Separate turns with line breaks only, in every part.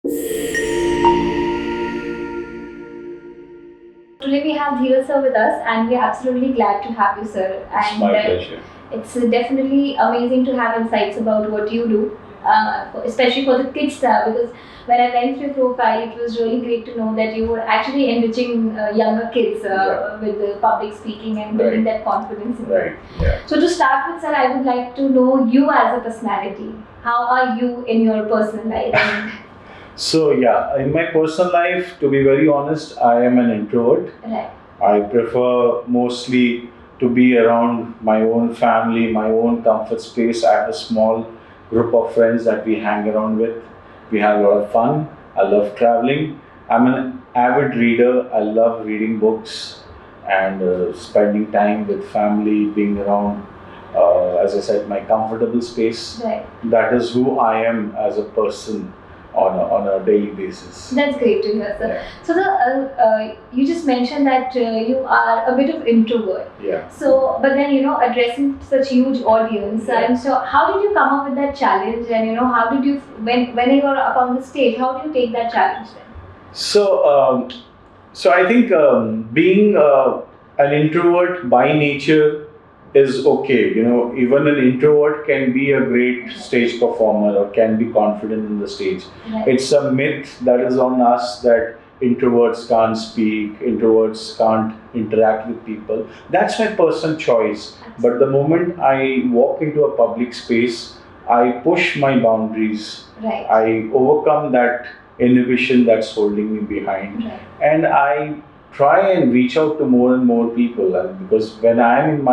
Today we have Dhiraj sir with us, and we are absolutely glad to have you, sir.
It's my pleasure.
It's definitely amazing to have insights about what you do, especially for the kids stuff. Because when I went through your profile, it was really great to know that you were actually enriching younger kids with the public speaking and building that confidence in them.
Right. Yeah.
So to start with, sir, I would like to know you as a personality. How are you in your personal life?
So yeah, in my personal life, to be very honest, I am an introvert.
Right.
I prefer mostly to be around my own family, my own comfort space. I have a small group of friends that we hang around with. We have a lot of fun. I love traveling. I'm an avid reader. I love reading books and spending time with family, being around, as I said, my comfortable space.
Right.
That is who I am as a person on a daily basis.
That's great to hear, sir.
Yeah.
So you just mentioned that you are a bit of introvert.
Yeah.
So, but then addressing such huge audience,
Yeah.
and so how did you come up with that challenge? And how did you when you were up on the stage, how do you take that challenge then?
So I think being an introvert by nature is okay. Even an introvert can be a great stage performer or can be confident in the stage.
Right.
It's a myth that is on us that introverts can't speak, introverts can't interact with people. That's my personal choice. But the moment I walk into a public space, I push my boundaries.
Right.
I overcome that inhibition that's holding me behind.
Right.
And I try and reach out to more and more people. And because when I'm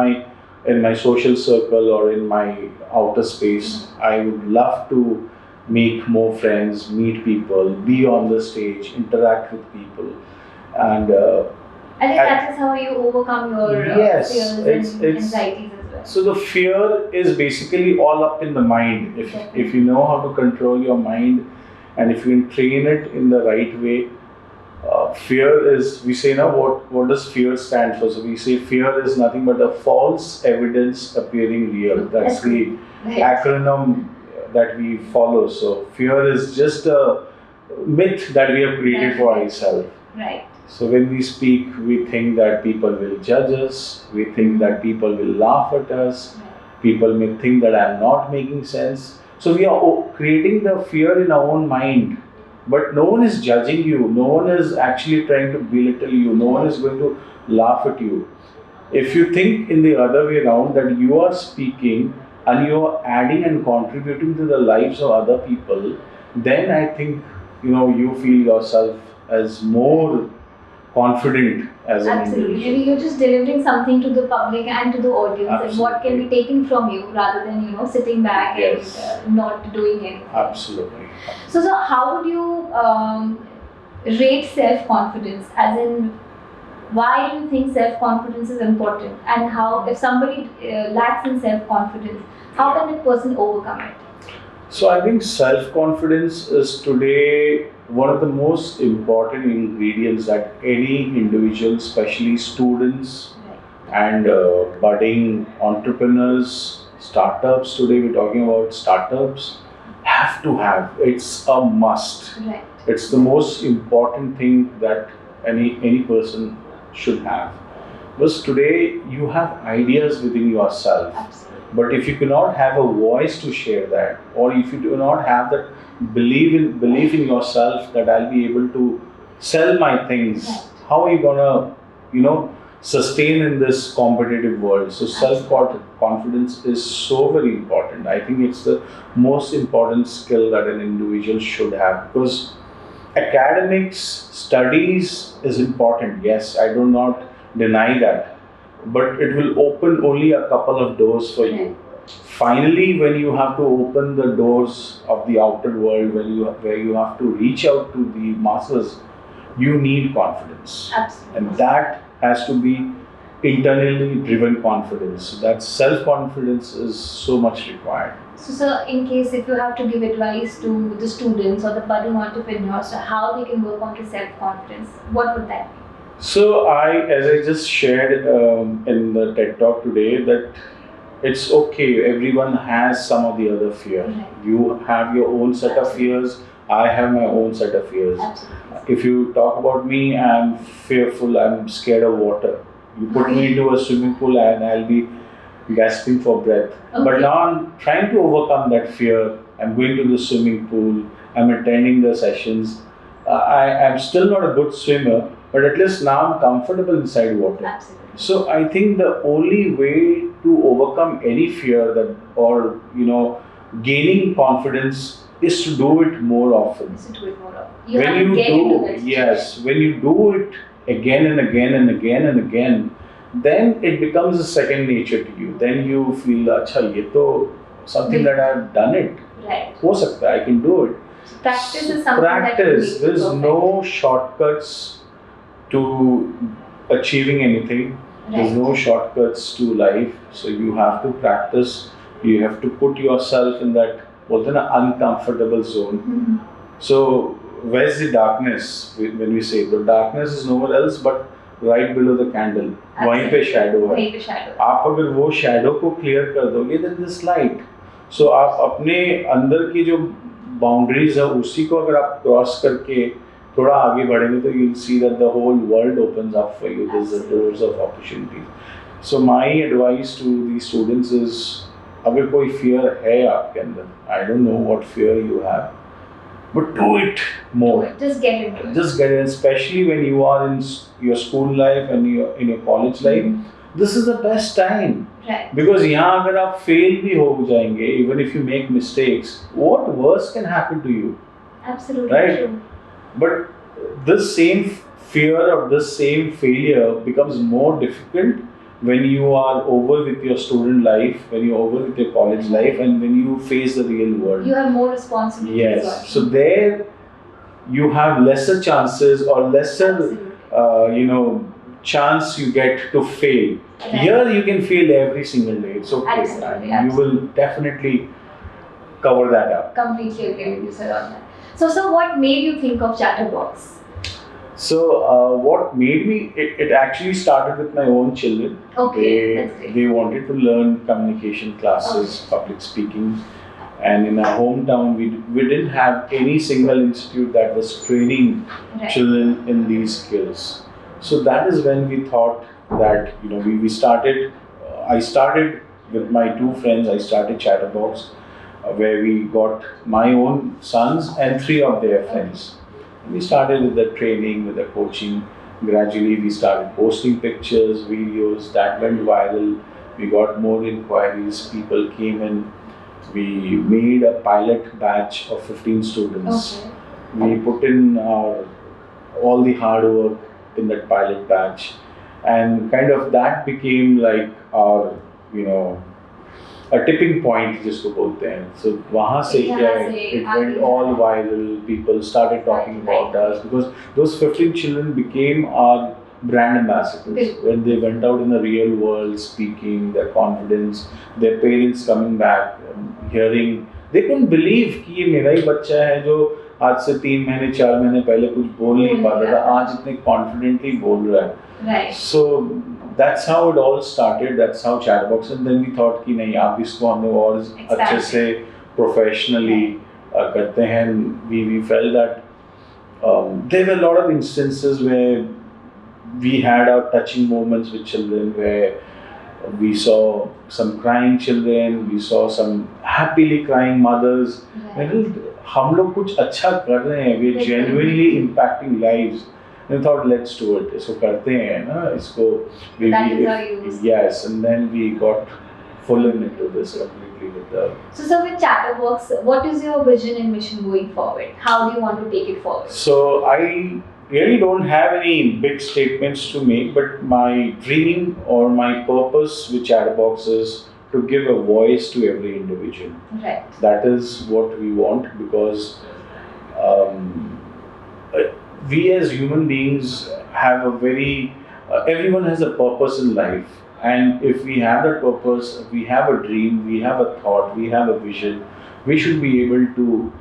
in my social circle or in my outer space, I would love to make more friends, meet people, be on the stage, interact with people. And
I think that is how you overcome your
Yes,
fears and
it's
anxieties as well.
so the fear is basically all up in the mind. If you know how to control your mind and if you can train it in the right way, fear is, we say now, what does fear stand for? So we say fear is nothing but a false evidence appearing real. That's the acronym that we follow. So fear is just a myth that we have created for ourselves.
Right.
So when we speak, we think that people will judge us, we think that people will laugh at us, people may think that I'm not making sense. So we are creating the fear in our own mind. But no one is judging you, no one is actually trying to belittle you, no one is going to laugh at you. If you think in the other way around that you are speaking and you are adding and contributing to the lives of other people, then I think you feel yourself as more confident as an
Absolutely.
individual.
Maybe you're just delivering something to the public and to the audience, and what can be taken from you rather than sitting back and not doing anything.
Absolutely.
So how would you rate self-confidence? As in, why do you think self-confidence is important, and how, if somebody lacks in self-confidence, how can that person overcome it?
So I think self-confidence is today one of the most important ingredients that any individual, especially students and budding entrepreneurs, startups, today we're talking about startups, have to have. It's a must.
Right.
It's the most important thing that any person should have. Because today you have ideas within yourself.
Absolutely.
But if you cannot have a voice to share that, or if you do not have that belief in yourself that I'll be able to sell my things, how are you gonna, sustain in this competitive world? So self-confidence is so very important. I think it's the most important skill that an individual should have, because academics, studies is important. Yes, I do not deny that. But it will open only a couple of doors for you. Finally, when you have to open the doors of the outer world, where you have to reach out to the masses, you need confidence.
Absolutely.
And that has to be internally driven confidence. That self-confidence is so much required.
So, sir, in case if you have to give advice to the students or the budding entrepreneurs, how they can work on the self-confidence, what would that be?
So as I just shared in the TED Talk today, that it's okay. Everyone has some of the other fear.
Right.
You have your own set of fears. I have my own set of fears.
Absolutely.
If you talk about me, I'm fearful, I'm scared of water. You put me into a swimming pool and I'll be gasping for breath.
Okay.
But now I'm trying to overcome that fear. I'm going to the swimming pool, I'm attending the sessions. I'm still not a good swimmer, but at least now I'm comfortable inside water.
Absolutely.
So I think the only way to overcome any fear that, or gaining confidence, is to do it more often.
Is to do it more often. You
When
have to
you
get into
do,
that
yes, when you do it again and again and again and again, then it becomes a second nature to you. Then you feel, अच्छा ये तो something that I've done it.
Right.
हो सकता है, I can do it.
So practice is something
Practice.
that
There's no shortcuts to achieving anything. There's no shortcuts to life. So you have to practice. You have to put yourself in that uncomfortable zone.
Mm-hmm.
So where's the darkness? When we say the darkness is nowhere else but right below the candle. वहीं पे shadow है.
वहीं पे shadow.
आप अगर वो shadow को clear कर दोगे, then this light. So आप अपने अंदर की जो boundaries है उसी को अगर आप cross करके थोड़ा आगे बढ़ेंगे तो you'll see that the whole world opens up for you. There's the doors of opportunity. So my advice to the students is, अगर कोई fear है आपके अंदर, I don't know what fear you have, but do it more.
Just get into it.
Just get it, especially when you are in your school life and you're in your college life. This is the best time.
Right.
Because यहाँ अगर आप fail भी हो जाएंगे, even if you make mistakes, what worse can happen to you?
Absolutely
Right?
true.
But this same fear or this same failure becomes more difficult when you are over with your student life, when you're over with your college life, and when you face the real world.
You have more responsibilities.
Yes. So there you have lesser chances or lesser, chance you get to fail.
Right.
Here you can fail every single day. It's okay.
Absolutely,
And you will definitely cover that up.
Completely agree with you, sir, on that. So what made you think of Chatterbox?
So what made me, it actually started with my own children.
Okay, that's great.
They wanted to learn communication classes, public speaking. And in our hometown, we didn't have any single institute that was training children in these skills. So that is when we thought that, we started, I started with my two friends, I started Chatterbox, where we got my own sons and 3 of their friends. We started with the training, with the coaching. Gradually, we started posting pictures, videos that went viral. We got more inquiries. People came in. We made a pilot batch of 15 students.
Okay.
We put in all the hard work in that pilot batch, and kind of that became like our, a tipping point, जिसको बोलते हैं. So वहाँ से क्या है, it went all viral. People started talking about us because those 15 children became our brand ambassadors. When they went out in the real world, speaking, their confidence, their parents coming back, hearing, they couldn't believe कि ये मेरा ही बच्चा है जो आज से 3 महीने 4 महीने पहले कुछ बोल नहीं पाता था, आज इतने confidently बोल रहा है.
Right.
So that's how it all started. That's how Chatterbox. And then we thought कि नहीं, आप इसको हम लोग और अच्छे से professionally करते हैं. We felt that there were a lot of instances where we had our touching moments with children, where we saw some crying children, we saw some happily crying mothers. हम लोग कुछ अच्छा कर रहे हैं. We're genuinely impacting lives. And we thought, let's do it. इसको करते हैं ना, इसको. Yes, and then we got full into this completely with the.
So with Chatterbox, what is your vision and mission going forward? How do you want to take it forward?
So I really don't have any big statements to make, but my dream or my purpose with Chatterbox is to give a voice to every individual.
Right.
That is what we want, because we as human beings have a very, everyone has a purpose in life. And if we have that purpose, we have a dream, we have a thought, we have a vision, we should be able to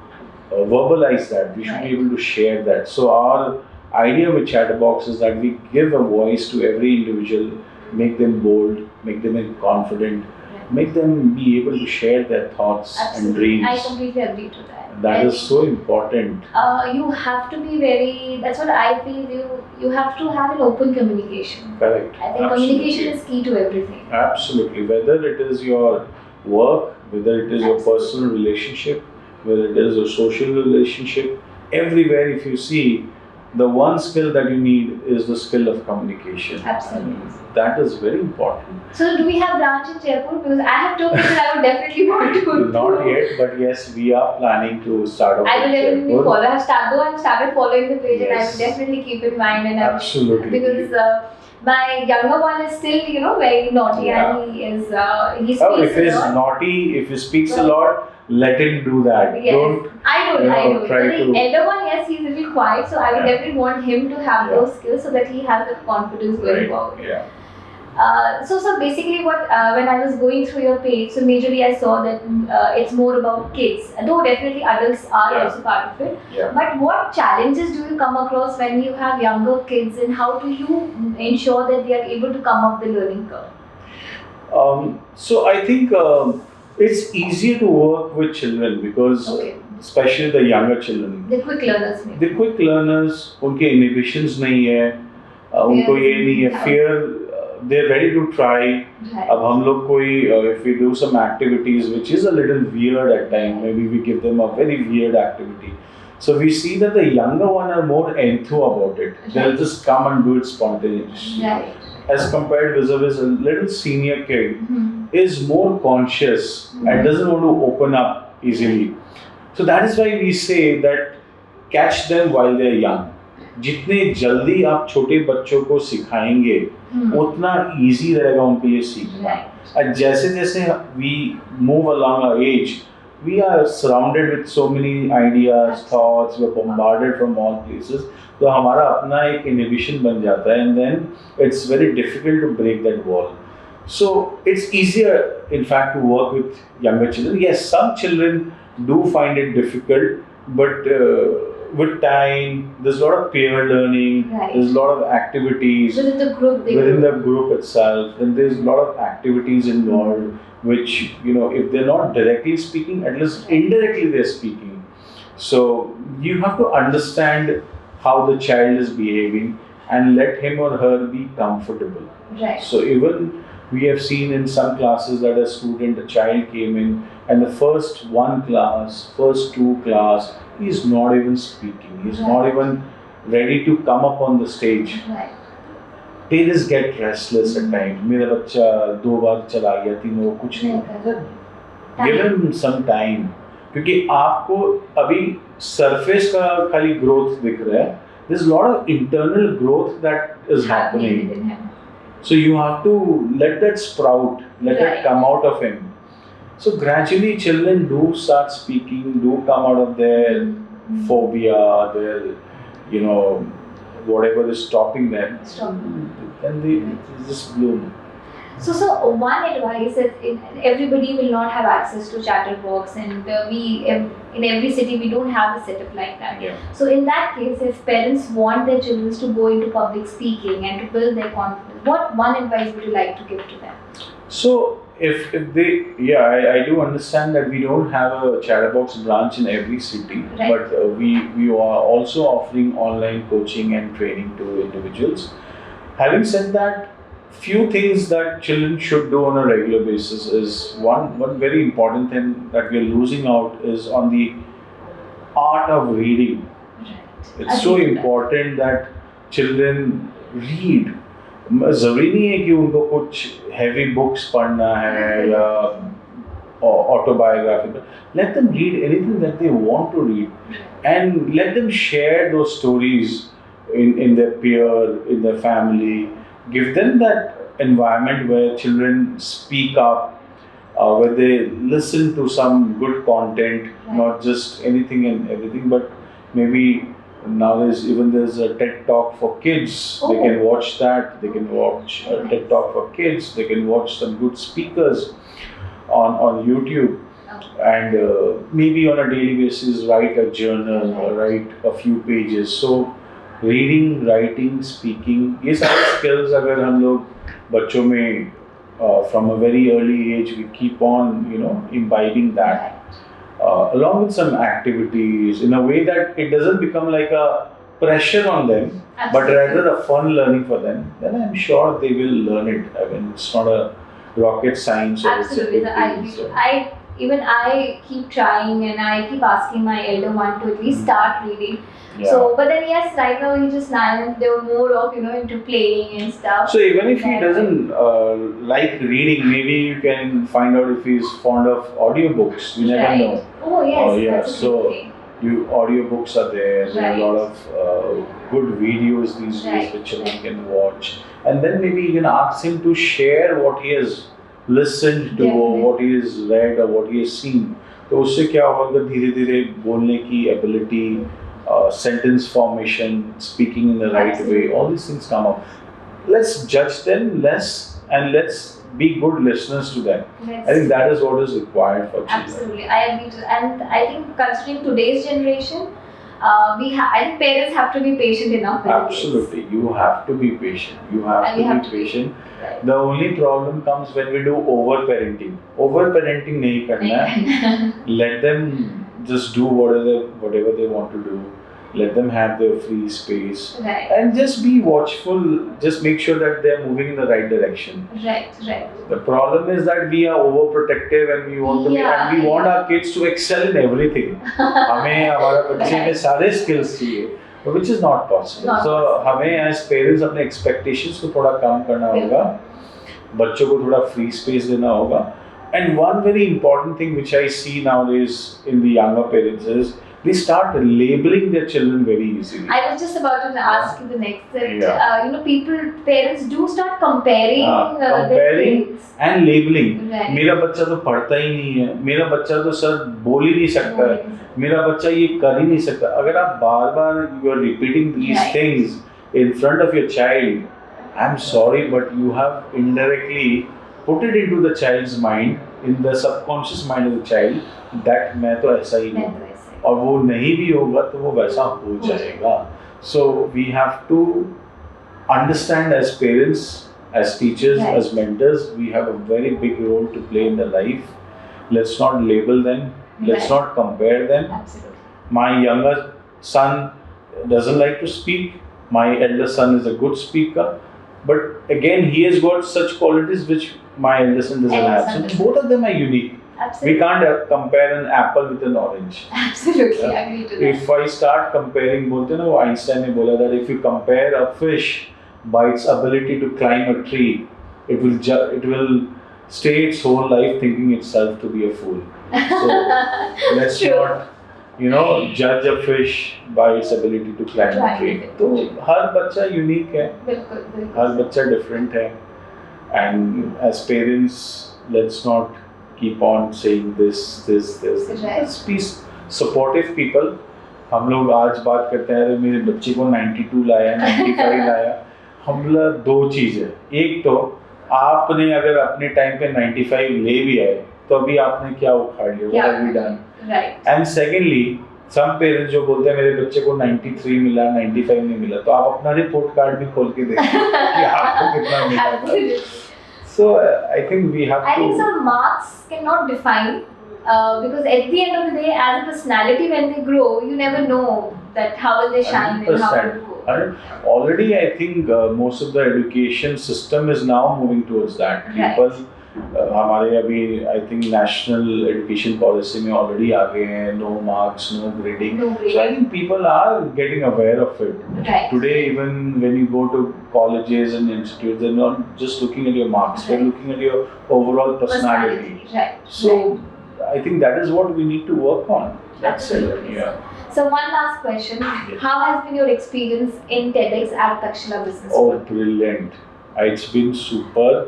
verbalize that, we should be able to share that. So our idea with Chatterbox is that we give a voice to every individual, make them bold, make them confident, make them be able to share their thoughts and
Absolutely. I
dreams.
completely agree to that.
That
I
is
think,
so important.
you have to be very, that's what I feel, you have to have an open communication.
Correct.
I think communication is key to everything.
Absolutely. Whether it is your work, whether it is your personal relationship, whether it is a social relationship, everywhere if you see, the one skill that you need is the skill of communication.
Absolutely.
That is very important.
So do we have branch in Jaipur? Because I have told people I would definitely want to.
Not yet, but yes, we are planning to start off.
I will definitely
Jaipur.
follow. I have started following the page, and I
Yes.
will definitely keep in mind. And
Absolutely.
Because my younger one is still, very naughty, and he is he speaks
Oh, if
a
he's
lot.
naughty, if he speaks a lot, let him do that.
Yes.
Don't.
I know.
try
But the
to-
elder one, yes, he's a little quiet, so I would
Yeah.
definitely want him to have those skills so that he has the confidence going forward.
Yeah.
So basically, what when I was going through your page, so majorly I saw that it's more about kids, though definitely adults are
Yeah.
also part of it.
Yeah.
But what challenges do you come across when you have younger kids, and how do you ensure that they are able to come up the learning curve?
So I think it's easier to work with children because,
Okay.
especially the younger children,
The quick learners, maybe.
the quick learners, उनके inhibitions नहीं है, उनको ये नहीं है fear, they're ready to try.
Right.
अब हम लोग कोई if we do some activities which is a little weird at times, maybe we give them a very weird activity. So we see that the younger one are more enthu about it. They'll just come and do it spontaneously.
Right.
As compared vis-a-vis a little senior kid
Mm-hmm.
is more conscious and doesn't want to open up easily. So that is why we say that catch them while they are young. जितने जल्दी आप छोटे बच्चों को सिखाएंगे उतना easy रहेगा उनके लिए सीखना. And जैसे जैसे we move along our age, we are surrounded with so many ideas, thoughts, we are bombarded from all places. तो हमारा अपना एक inhibition बन जाता है, and then it's very difficult to break that wall. So it's easier, in fact, to work with younger children. Yes, some children do find it difficult, but with time, there's a lot of peer learning.
Right.
There's a lot of activities
Within the group, they
within
grow.
the group itself, and there's a lot of activities involved. Which if they're not directly speaking, at least indirectly they're speaking. So you have to understand how the child is behaving and let him or her be comfortable.
Right.
So even we have seen in some classes that a child came in, and the first two class, he's not even speaking. He's not even ready to come up on the stage.
Right.
Parents get restless at times. मेरा बच्चा 2 बार चला गया, 3 बार कुछ नहीं होता. Give him some time. क्योंकि आपको अभी surface का खाली growth दिख रहा है. There's a lot of internal growth that is happening.
in him.
So you have to let that sprout, let that come out of him. So gradually children do start speaking, do come out of their phobia, their, whatever is stopping them. And they just bloom.
So one advice is everybody will not have access to Chatterbox, and in every city we don't have a setup like that.
Yeah.
So in that case, if parents want their children to go into public speaking and to build their confidence, what one advice would you like to give to them?
So if they, I do understand that we don't have a Chatterbox branch in every city,
Right.
but we are also offering online coaching and training to individuals. Having said that, few things that children should do on a regular basis is one very important thing that we are losing out is on the art of reading.
Right.
It's so important that children read. ज़रूरी नहीं है कि उनको कुछ heavy books पढ़ना है या autobiographical. Let them read anything that they want to read, and let them share those stories in their peer, in their family. Give them that environment where children speak up, where they listen to some good content, not just anything and everything, but maybe now there's a TED Talk for kids. They can watch that. They can watch a TED Talk for kids. They can watch some good speakers on YouTube. And maybe on a daily basis write a journal or write a few pages. So reading, writing, speaking, ये सारे skills अगर हम लोग बच्चों में from a very early age, we keep on, imbibing that, along with some activities in a way that it doesn't become like a pressure on them, but rather a fun learning for them, then I'm sure they will learn it. I mean, it's not a rocket science or it's a
Absolutely.
big
I,
deal. So.
I keep trying and I keep asking my elder one to at least start reading.
Yeah.
So, but then yes, right now he just 9, they were more of into playing and stuff.
So even if he doesn't like reading, maybe you can find out if he's fond of audiobooks. You never know.
Oh yes.
Oh yeah.
That's a
So
good thing.
audiobooks are there. There are a lot of good videos these days
Right.
which children can watch, and then maybe you can ask him to share what he has listened to or what he has read or what he has seen. तो उससे क्या होगा, धीरे धीरे बोलने की ability, sentence formation, speaking in the right way, all these things come up. Let's judge them less and let's be good listeners to them. I think that is what is required for children.
Absolutely, I agree to, and I think considering today's generation, I think parents have to be patient enough with
Absolutely, you have to be patient. You have to be patient.
Right.
The only problem comes when we do over-parenting. Over-parenting nahi karna hai. Let them just do whatever they want to do. Let them have their free space.
Right.
And just be watchful. Just make sure that they are moving in the right direction.
Right.
The problem is that we are overprotective and we want we want our kids to excel in everything. हमें हमारा बच्चे में सारे skills चाहिए, which is not possible. So हमें as parents अपने expectations को थोड़ा कम करना होगा, बच्चों को थोड़ा free space देना होगा. And one very important thing which I see nowadays in the younger parents is they start labeling their children very easily.
I was just about to ask you the next that parents do start comparing their kids
and labeling.
Right.
मेरा बच्चा तो पढ़ता ही नहीं है, मेरा बच्चा तो sir बोल ही नहीं सकता है, मेरा बच्चा ये कर ही नहीं सकता. अगर आप बार-बार you are repeating these things in front of your child, I'm sorry, but you have indirectly put it into the child's mind, in the subconscious mind of the child, that मैं तो ऐसा ही हूँ. और वो नहीं भी होगा तो वो वैसा हो जाएगा. So we have to understand as parents, as teachers, as mentors, we have a very big role to play in their life. Let's not label them. Let's not compare them.
Absolutely.
My younger son doesn't like to speak. My elder son is a good speaker. But again, he has got such qualities which my elder son doesn't have. So both of them are unique.
Absolutely.
We can't compare an apple with an orange.
Absolutely, I agree to that.
If I start comparing, बोलते हैं ना, वो Einstein ने बोला that if you compare a fish by its ability to climb a tree, it will stay its whole life thinking itself to be a fool. So let's not, judge a fish by its ability to climb a tree. तो हर बच्चा unique है, हर बच्चा different है, and as parents, let's not keep on saying this. Let's be supportive people. हम लोग आज बात करते हैं, अरे मेरे बच्चे को 92 लाया, 95 लाया. हम लोग दो चीज़ है. एक तो आपने अगर अपने टाइम पे 95 ले भी आए, तो अभी आपने क्या उखाड़ लिया? What have you done?
Right.
And secondly, some parents जो बोलते हैं मेरे बच्चे को 93 मिला, 95 नहीं मिला, तो आप अपना रिपोर्ट कार्ड भी खोल के देखिए कि आपको कितना मिला. So I think we have to.
I think some marks cannot define because at the end of the day, as a personality, when they grow, you never know that how will they shine
100%.
and how will they go.
Already, I think most of the education system is now moving towards that. People, हमारे अभी I think national education policy में already आ गए हैं, no marks, no grading. So I think people are getting aware of it.
Right.
Today, even when you go to colleges and institutes, they're not just looking at your marks, they're looking at your overall personality.
Right.
So I think that is what we need to work on. That's
Absolutely.
it. Yeah.
So one last question.
Yes.
How has been your experience in TEDx at Taxila Business School?
Oh, brilliant. It's been super.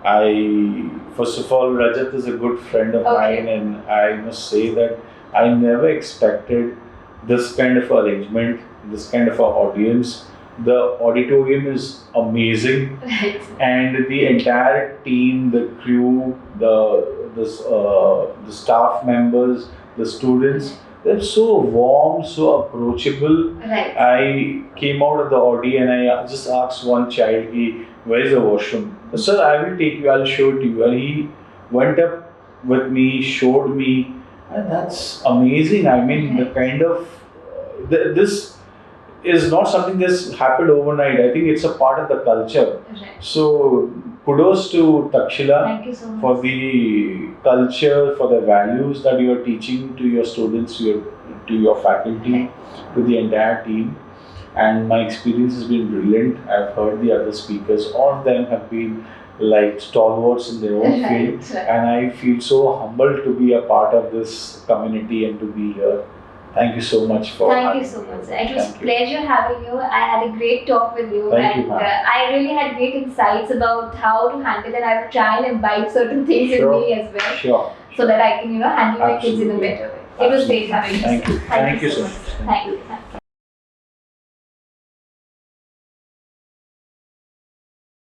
First of all, Rajat is a good friend of mine, and I must say that I never expected this kind of arrangement, this kind of an audience. The auditorium is amazing,
Right.
and the entire team, the crew, the staff members, the students, They're so warm, so approachable.
Right.
I came out of the Audi and I just asked one child, "Where is the washroom?" "Sir, I will take you. I'll show it to you." And he went up with me, showed me, and that's amazing. I mean, the kind of this is not something that's happened overnight. I think it's a part of the culture.
Right.
So kudos to Taxila
Thank you so much.
for the culture, for the values that you are teaching to your students, to your faculty,
Right.
to the entire team. And my experience has been brilliant. I've heard the other speakers. All of them have been like stalwarts in their own
Right,
field.
right.
And I feel so humbled to be a part of this community and to be here. Thank you so much for
Thank
having
you so
me.
much. It was
Thank you.
pleasure having you. I had a great talk with you,
Thank you,
and
ma'am.
I really had great insights about how to handle, and I will try and imbibe certain things in
Sure.
me as well,
Sure.
so that I can handle my kids in a
Absolutely.
better way. It was great having you.
Thank you.
Thank you so
much.
much. Thank you.